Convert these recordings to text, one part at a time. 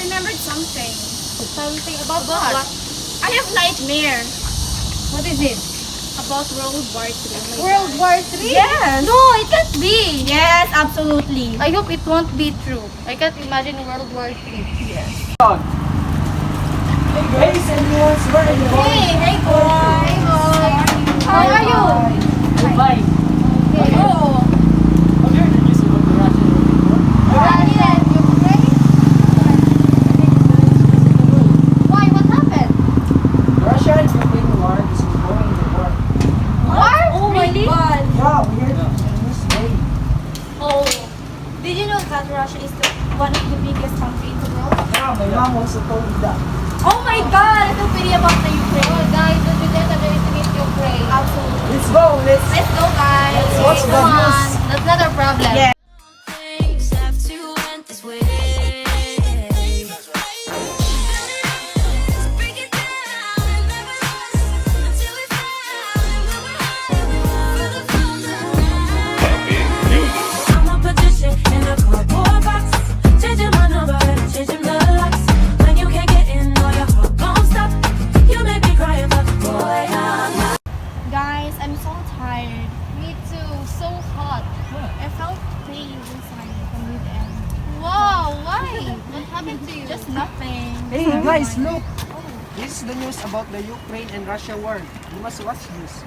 I remembered something. Something about About what? I have nightmare What is it? about World War III. Oh my World God. War III? Yes. No, it can't be. Yes, absolutely. I hope it won't be true. I can't imagine World War III. Hey, everyone's right. Hey boy. Hey boy. How are you? Bye. Oh. Have you heard the news about the Russian war? Yes, you okay? Why? What happened? The Russia and Ukraine war is going to war. War? Oh my Really? God. Yeah, we heard it in the news today. Oh. Did you know that Russia is one of the biggest countries in the world? Yeah, my mom also told me that. Oh my God. I feel pity about the Ukraine. Oh, guys, don't you dare underestimate Ukraine. Absolutely. Let's go, let's Let's go, guys. Let's watch the Come news. on. That's not our problem. Yeah. Things have to end this way. Break it down and never rest until we find where we're headed from the I'm a petition in a cardboard box. Changing my number and changing the locks. When you can't get in, or your heart won't stop. You make me cry about the boy I'm not. Guys, I'm so tired. Me too. So hot. I felt pain inside from the end. Wow, why? What happened to you? Just nothing. Hey guys, look. This is the news about the Ukraine and Russia war. You must watch this.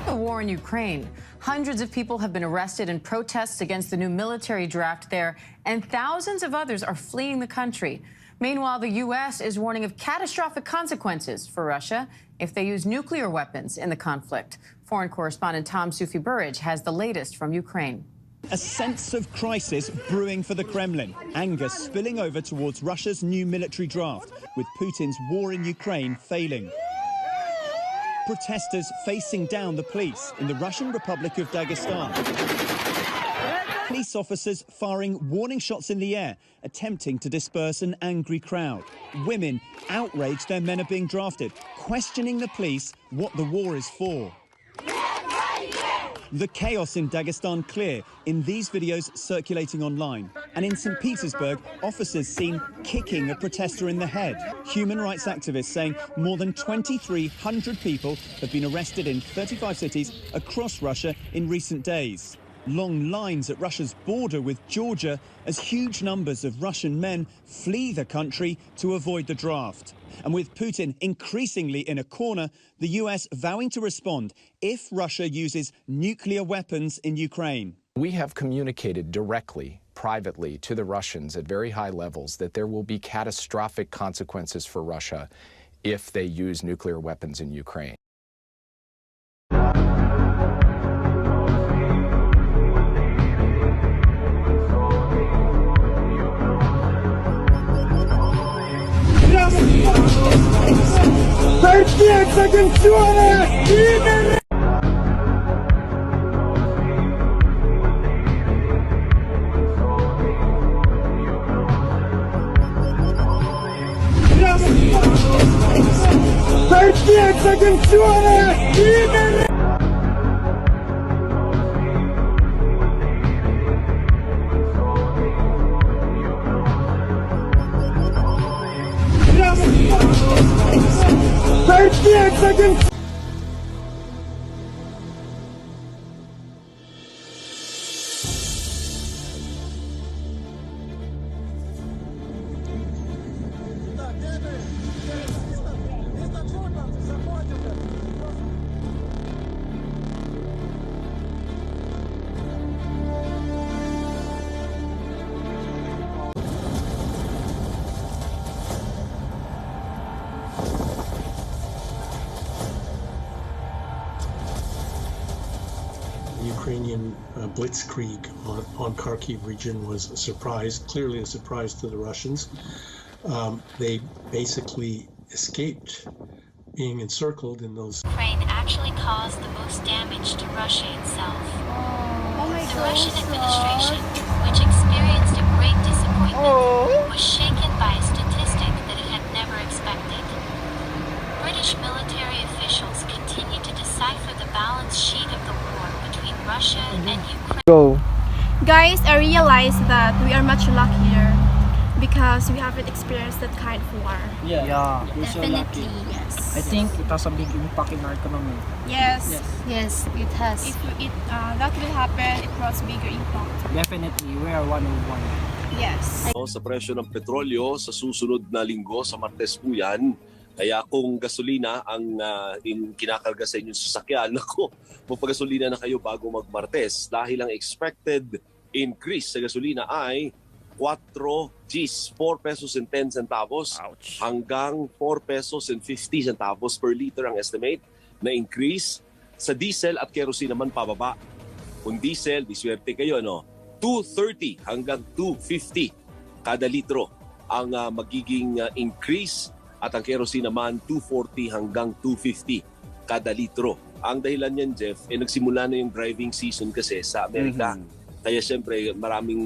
The war in Ukraine. Hundreds of people have been arrested in protests against the new military draft there, and thousands of others are fleeing the country. Meanwhile, the U.S. is warning of catastrophic consequences for Russia if they use nuclear weapons in the conflict. Foreign correspondent Tom Sufi Burridge has the latest from Ukraine. A sense of crisis brewing for the Kremlin, anger spilling over towards Russia's new military draft, with Putin's war in Ukraine failing. Protesters facing down the police in the Russian Republic of Dagestan. Police officers firing warning shots in the air, attempting to disperse an angry crowd. Women outraged their men are being drafted, questioning the police what the war is for. The chaos in Dagestan clear in these videos circulating online. And in St. Petersburg, officers seen kicking a protester in the head. Human rights activists saying more than 2,300 people have been arrested in 35 cities across Russia in recent days. Long lines at Russia's border with Georgia as huge numbers of Russian men flee the country to avoid the draft. And with Putin increasingly in a corner, the US vowing to respond if Russia uses nuclear weapons in Ukraine. We have communicated directly, privately, to the Russians at very high levels that there will be catastrophic consequences for Russia if they use nuclear weapons in Ukraine. Ukrainian blitzkrieg on Kharkiv region was a surprise, clearly a surprise to the Russians. They basically escaped being encircled in those. Ukraine actually caused the most damage to Russia itself. Oh my The God. Russian administration, which experienced a great disappointment, was shaken by a statistic that it had never expected. British military officials continue to decipher the balance sheet of the war between Russia and Ukraine. Go. Guys, I realized that that we are much luckier because we haven't experienced that kind of war. Yeah, we're so lucky. yes. I think it has a big impact in our economy. Yes. Yes, it has. If that will happen, it was bigger impact. Definitely, we are one of one. Yes. Sa presyo ng petrolyo sa susunod na linggo sa Martes po yan. Kaya kung gasolina ang kinakarga sa inyong sasakyan, naku, magpagasolina na kayo bago magmartes dahil ang expected increase sa gasolina ay 4 Gs, 4 pesos and 10 centavos hanggang 4 pesos and 50 centavos per liter ang estimate na increase. Sa diesel at kerosene naman pababa. Kung diesel, di swerte kayo, no? 230 hanggang 250 kada litro ang magiging increase at ang kerosene naman 240 hanggang 250 kada litro. Ang dahilan niyan, Jeff, nagsimula na yung driving season kasi sa Amerika. Kaya siyempre maraming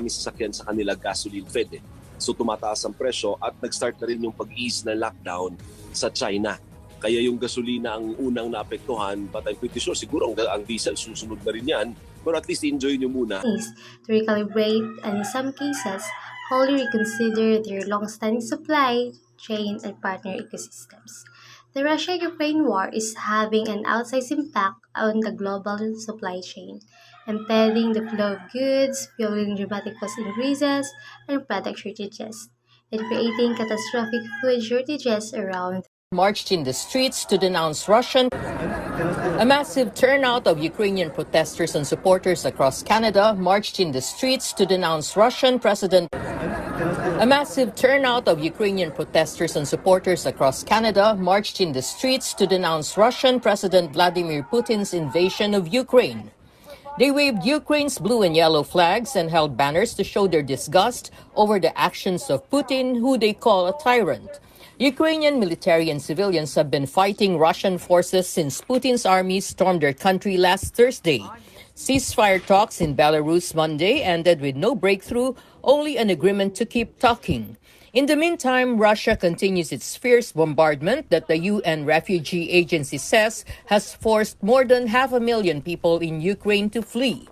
sasakyan sa kanila gasoline fed. So tumataas ang presyo at nag-start na rin yung pag-ease na lockdown sa China. Kaya yung gasolina ang unang naapektuhan, but I'm pretty sure siguro ang diesel susunod na rin yan. Pero at least enjoy nyo muna. To recalibrate and in some cases, wholly reconsider their long-standing supply chain and partner ecosystems. The Russia-Ukraine war is having an outsized impact on the global supply chain, impeding the flow of goods, fueling dramatic cost increases and product shortages, and creating catastrophic food shortages around. Marched in the streets to denounce Russian. A massive turnout of Ukrainian protesters and supporters across Canada marched in the streets to denounce Russian President. A massive turnout of Ukrainian protesters and supporters across Canada marched in the streets to denounce Russian President Vladimir Putin's invasion of Ukraine. They waved Ukraine's blue and yellow flags and held banners to show their disgust over the actions of Putin, who they call a tyrant. Ukrainian military and civilians have been fighting Russian forces since Putin's army stormed their country last Thursday. Ceasefire talks in Belarus Monday ended with no breakthrough, only an agreement to keep talking. In the meantime, Russia continues its fierce bombardment that the UN Refugee Agency says has forced more than 500,000 people in Ukraine to flee.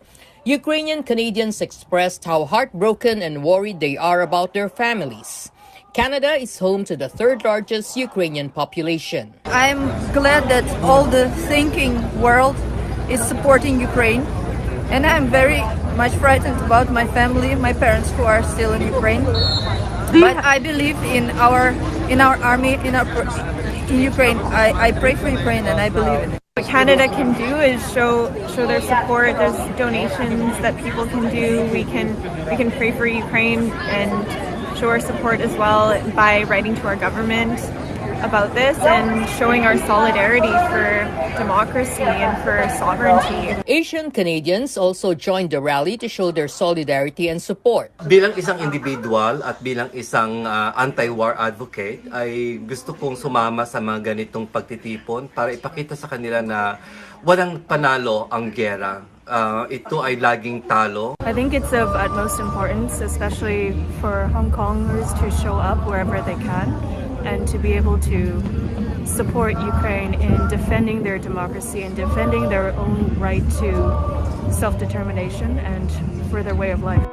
Ukrainian Canadians expressed how heartbroken and worried they are about their families. Canada is home to the third largest Ukrainian population. I'm glad that all the thinking world is supporting Ukraine, and I'm very much frightened about my family, my parents who are still in Ukraine. But I believe in our army, in Ukraine. I pray for Ukraine and I believe in it. What Canada can do is show their support. There's donations that people can do. We can pray for Ukraine and show our support as well by writing to our government about this and showing our solidarity for democracy and for sovereignty. Asian Canadians also joined the rally to show their solidarity and support. Bilang isang individual at bilang isang anti-war advocate, ay gusto kong sumama sa mga ganitong pagtitipon para ipakita sa kanila na walang panalo ang giyera. Ito ay laging talo. I think it's of utmost importance, especially for Hong Kongers, to show up wherever they can and to be able to support Ukraine in defending their democracy and defending their own right to self-determination and for their way of life.